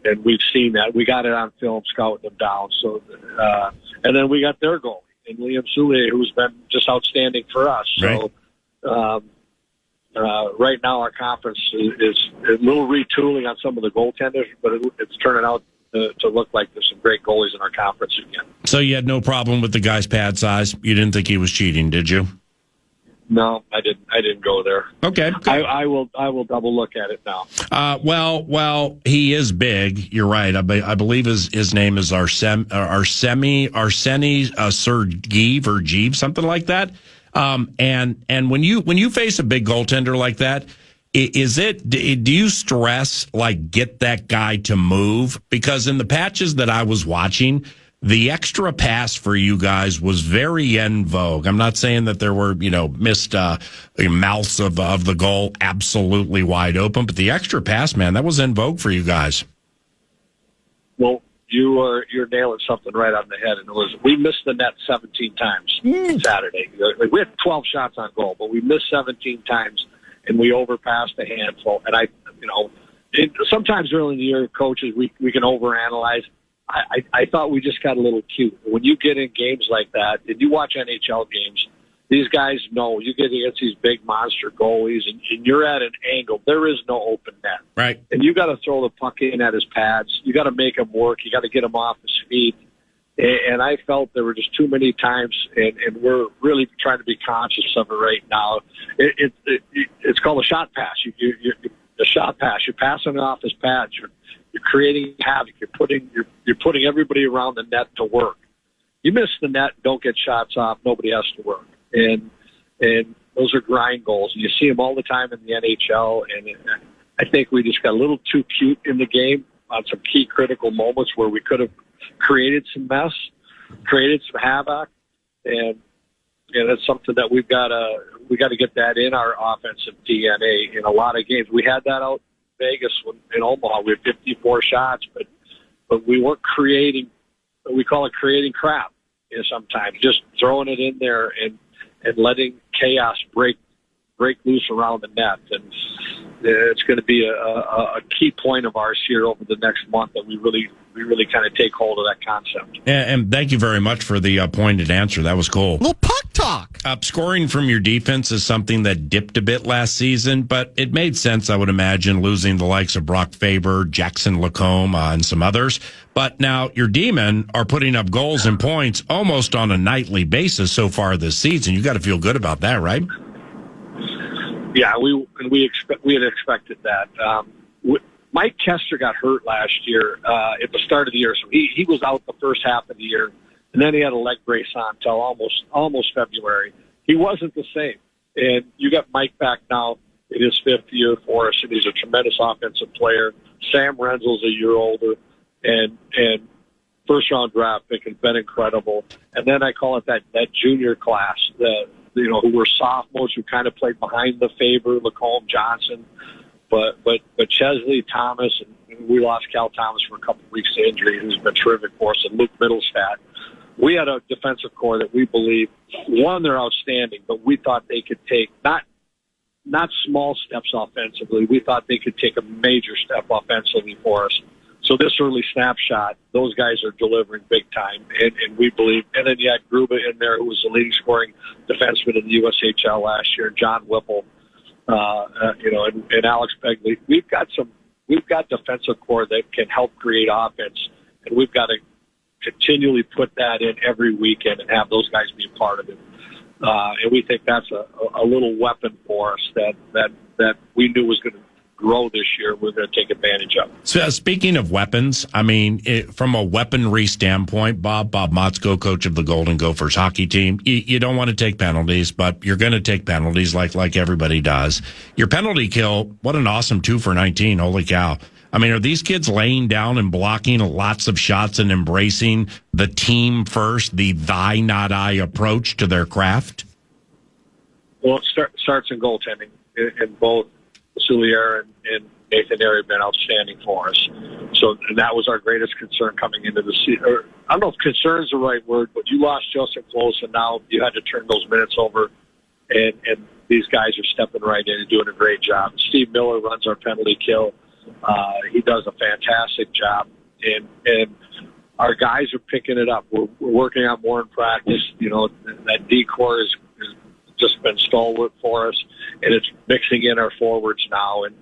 And we've seen that. We got it on film, scouting them down. So, and then we got their goalie, and Liam Soulier, who's been just outstanding for us. So, right now our conference is a little retooling on some of the goaltenders, but it's turning out to look like there's some great goalies in our conference again. So you had no problem with the guy's pad size? You didn't think he was cheating, did you? No, I didn't go there. Okay. I will double look at it now. Well, he is big. You're right. I believe his name is Arseny Sergeev or Jeev, something like that. And when you face a big goaltender like that, do you stress, like, get that guy to move? Because in the patches that I was watching, the extra pass for you guys was very en vogue. I'm not saying that there were, missed mouths of the goal absolutely wide open, but the extra pass, man, that was en vogue for you guys. Well, you're nailing something right on the head. And we missed the net 17 times Saturday. Like, we had 12 shots on goal, but we missed 17 times, and we overpassed a handful. And sometimes early in the year, coaches, we can overanalyze. I thought we just got a little cute. When you get in games like that, and you watch NHL games, these guys know you get against these big monster goalies, and you're at an angle. There is no open net. Right. And you got to throw the puck in at his pads. You got to make him work. You got to get him off his feet. And I felt there were just too many times, and we're really trying to be conscious of it right now. It's called a shot pass. The shot pass. You're passing it off his pads. You're creating havoc. You're putting everybody around the net to work. You miss the net, don't get shots off. Nobody has to work. And those are grind goals. And you see them all the time in the NHL. And I think we just got a little too cute in the game on some key critical moments where we could have created some mess, created some havoc, and it's something that we got to get that in our offensive DNA in a lot of games. We had that out in Vegas in Omaha. We had 54 shots, but we weren't creating. We call it creating crap. Sometimes just throwing it in there and letting chaos break loose around the net. And it's going to be a key point of ours here over the next month that we really kind of take hold of that concept. And thank you very much for the pointed answer. That was cool. Little puck talk. Scoring from your defense is something that dipped a bit last season, but it made sense, I would imagine, losing the likes of Brock Faber, Jackson Lacombe, and some others. But now your D-men are putting up goals and points almost on a nightly basis so far this season. You got to feel good about that, right? Yeah, we had expected that. Mike Kester got hurt last year at the start of the year, so he was out the first half of the year, and then he had a leg brace on until almost February. He wasn't the same, and you got Mike back now in his fifth year for us, and he's a tremendous offensive player. Sam Renzel's a year older, and first round draft pick has been incredible. And then I call it that junior class who were sophomores who kind of played behind the Faber, Lacombe, Johnson. But Chesley Thomas, and we lost Cal Thomas for a couple of weeks to injury, who's been terrific for us, and Luke Middlestat. We had a defensive core that we believe, one, they're outstanding, but we thought they could take not small steps offensively. We thought they could take a major step offensively for us. So this early snapshot, those guys are delivering big time, and we believe. And then you had Gruba in there, who was the leading scoring defenseman in the USHL last year, John Whipple. And Alex Begley. We've got defensive core that can help create offense, and we've got to continually put that in every weekend and have those guys be a part of it. And we think that's a little weapon for us that we knew was going to grow this year. We're going to take advantage of. So speaking of weapons, I mean, from a weaponry standpoint, Bob Motzko, coach of the Golden Gophers hockey team, you don't want to take penalties, but you're going to take penalties like everybody does. Your penalty kill, what an awesome 2 for 19. Holy cow. I mean, are these kids laying down and blocking lots of shots and embracing the team first, the thy, not I approach to their craft? Well, it starts in goaltending, in both Soulier and Nathan Airy have been outstanding for us. So that was our greatest concern coming into the season. I don't know if concern is the right word, but you lost Joseph Close, and now you had to turn those minutes over, and these guys are stepping right in and doing a great job. Steve Miller runs our penalty kill. He does a fantastic job, and our guys are picking it up. We're working on more in practice. That D-core is just been stalwart for us, and it's mixing in our forwards now. And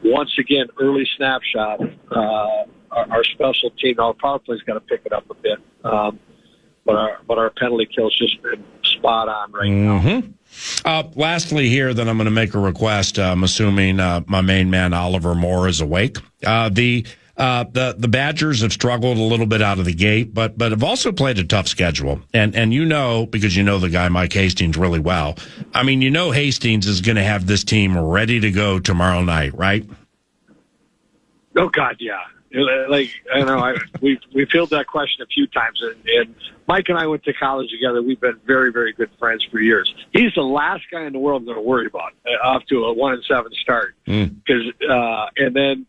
once again, early snapshot, our special team, our power play's got to pick it up a bit. But our penalty kill's just been spot on right now. Lastly here, then I'm going to make a request. I'm assuming my main man, Oliver Moore, is awake. The Badgers have struggled a little bit out of the gate, but have also played a tough schedule. And because you know the guy, Mike Hastings, really well. I mean, Hastings is going to have this team ready to go tomorrow night, right? Oh, God, yeah. Like, I know, we fielded that question a few times, and Mike and I went to college together. We've been very, very good friends for years. He's the last guy in the world I'm going to worry about off to a 1-7 start. Because, and then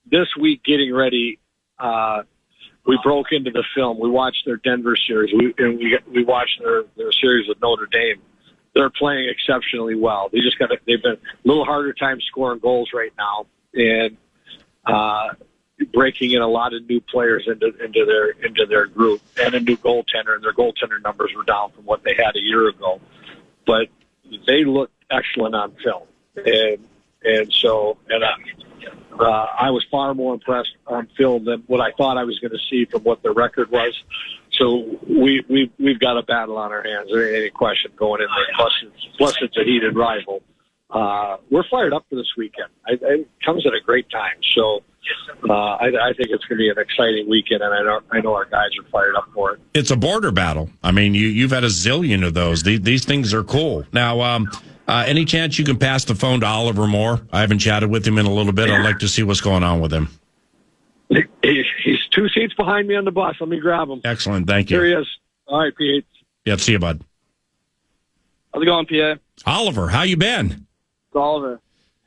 this week getting ready we broke into the film. We watched their Denver series. We watched their series with Notre Dame. They're playing exceptionally well. They've been a little harder time scoring goals right now, and breaking in a lot of new players into their group, and a new goaltender. And their goaltender numbers were down from what they had a year ago, but they look excellent on film. I was far more impressed on film than what I thought I was going to see from what their record was. So we've got a battle on our hands. There ain't any question going in there. Plus it's a heated rival. We're fired up for this weekend. It comes at a great time. So I think it's going to be an exciting weekend, and I know our guys are fired up for it. It's a border battle. I mean, you've had a zillion of those. These things are cool. Now, any chance you can pass the phone to Oliver Moore? I haven't chatted with him in a little bit. I'd like to see what's going on with him. He's 2 seats behind me on the bus. Let me grab him. Excellent. Thank you. Here he is. All right, Pete. Yeah, see you, bud. How's it going, PA? Oliver, how you been? It's Oliver.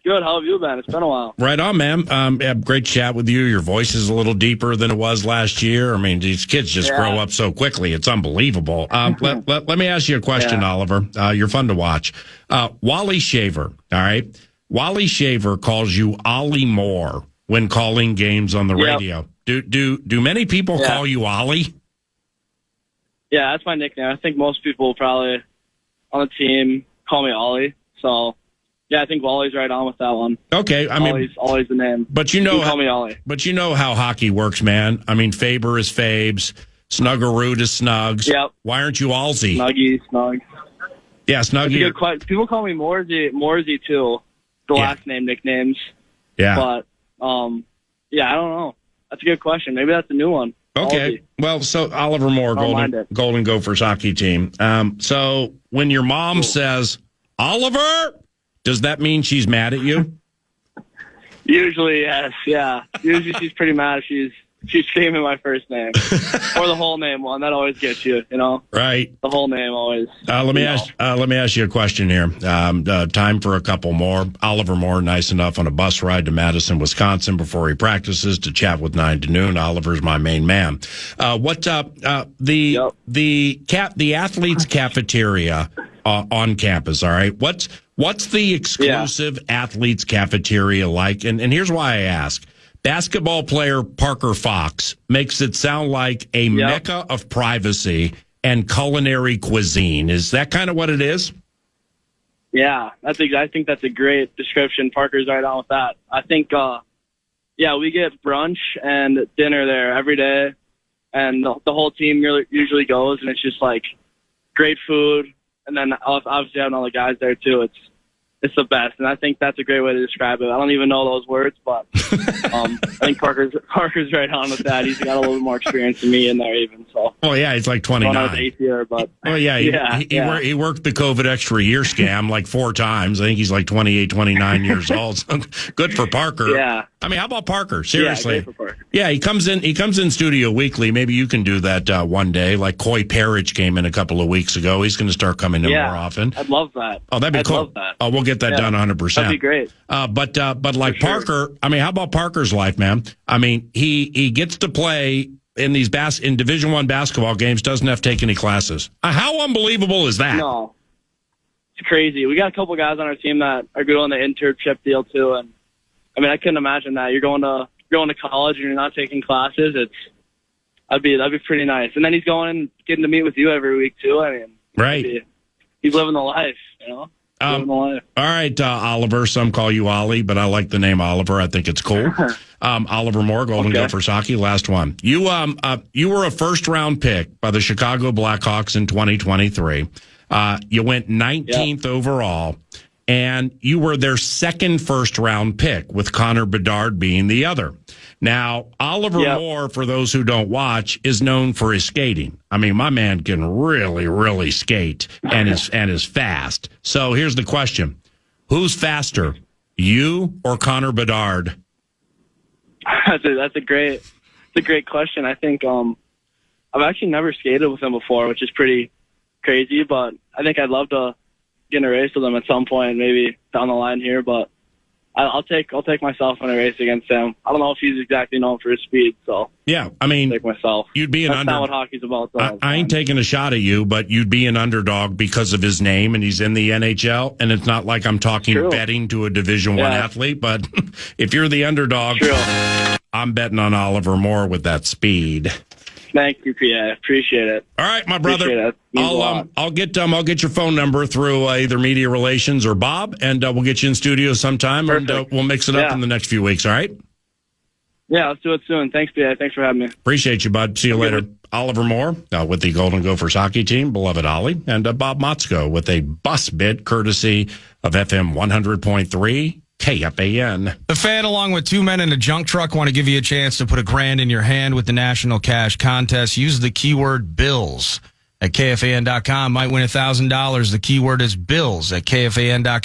Good. How have you been? It's been a while. Right on, man. Great chat with you. Your voice is a little deeper than it was last year. I mean, these kids just grow up so quickly. It's unbelievable. Let me ask you a question, Oliver. You're fun to watch. Wally Shaver, all right? Wally Shaver calls you Ollie Moore when calling games on the radio. Do many people call you Ollie? Yeah, that's my nickname. I think most people probably on the team call me Ollie. So, yeah, I think Wally's right on with that one. Okay, I mean, Ollie's the name. But you know, call me Ollie. But you know how hockey works, man. I mean, Faber is Fabes, Snuggerud is Snugs. Yep. Why aren't you Allsy? Snug. Yeah, Snuggy. That's a good question. People call me Morsey too. The last name nicknames. Yeah. But I don't know. That's a good question. Maybe that's a new one. Okay. Allsy. Well, so Oliver Moore, Golden Gophers hockey team. So when your mom says Oliver, does that mean she's mad at you? Usually, yes. Yeah. Usually she's pretty mad if she's screaming my first name or the whole name one. That always gets you, you know? Right. The whole name always. Let me ask you a question here. Time for a couple more. Oliver Moore, nice enough on a bus ride to Madison, Wisconsin before he practices to chat with 9 to noon. Oliver's my main man. The athletes cafeteria on campus, all right? What's the exclusive athletes cafeteria like? And here's why I ask. Basketball player Parker Fox makes it sound like a mecca of privacy and culinary cuisine. Is that kind of what it is? Yeah, I think that's a great description. Parker's right on with that. I think, we get brunch and dinner there every day, and the whole team usually goes, and it's just like great food. And then obviously having all the guys there too, it's the best, and I think that's a great way to describe it. I don't even know those words, but I think Parker's right on with that. He's got a little bit more experience than me in there, even so. Oh yeah, he's like 29. On his 8th year, but he worked the COVID extra year scam like 4 times. I think he's like 28, 29 years old. So good for Parker. Yeah. I mean, how about Parker? Seriously. Yeah, great for Parker. Yeah, he comes in studio weekly. Maybe you can do that one day. Like Coy Parrish came in a couple of weeks ago. He's going to start coming in more often. I'd love that. Oh, that'd be cool. Love that. Oh, we'll get that done 100%. That'd be great. But like Parker, I mean, how about Parker's life, man? I mean, he gets to play in these in Division I basketball games, doesn't have to take any classes. How unbelievable is that? No. It's crazy. We got a couple guys on our team that are good on the internship deal too, and I mean, I couldn't imagine that. You're going to college and you're not taking classes. That'd be pretty nice. And then he's getting to meet with you every week too. I mean, right. He's living the life, you know. All right, Oliver. Some call you Ollie, but I like the name Oliver. I think it's cool. Oliver Moore, Golden Gophers hockey. Last one. You were a first-round pick by the Chicago Blackhawks in 2023. You went 19th overall, and you were their second first-round pick, with Connor Bedard being the other. Now, Oliver Moore, for those who don't watch, is known for his skating. I mean, my man can really, really skate and is fast. So here's the question. Who's faster, you or Connor Bedard? That's a great question. I think I've actually never skated with him before, which is pretty crazy, but I think I'd love to get in a race with him at some point, maybe down the line here, but I'll take myself in a race against him. I don't know if he's exactly known for his speed, so yeah, I mean, I'll take myself. You'd be an That's not what hockey's about. Though, I ain't taking a shot at you, but you'd be an underdog because of his name, and he's in the NHL. And it's not like I'm talking betting to a Division I athlete, but if you're the underdog, I'm betting on Oliver Moore with that speed. Thank you, PA. Appreciate it. All right, my brother. I'll get your phone number through either media relations or Bob, and we'll get you in studio sometime, Perfect. and we'll mix it up in the next few weeks. All right. Yeah, let's do it soon. Thanks, PA. Thanks for having me. Appreciate you, bud. See you later. Oliver Moore with the Golden Gophers hockey team, beloved Ollie, and Bob Motzko with a bus bid courtesy of FM 100.3. KFAN. The Fan, along with two men in a junk truck, want to give you a chance to put $1,000 in your hand with the National Cash Contest. Use the keyword BILLS at KFAN.com. Might win $1,000. The keyword is BILLS at KFAN.com.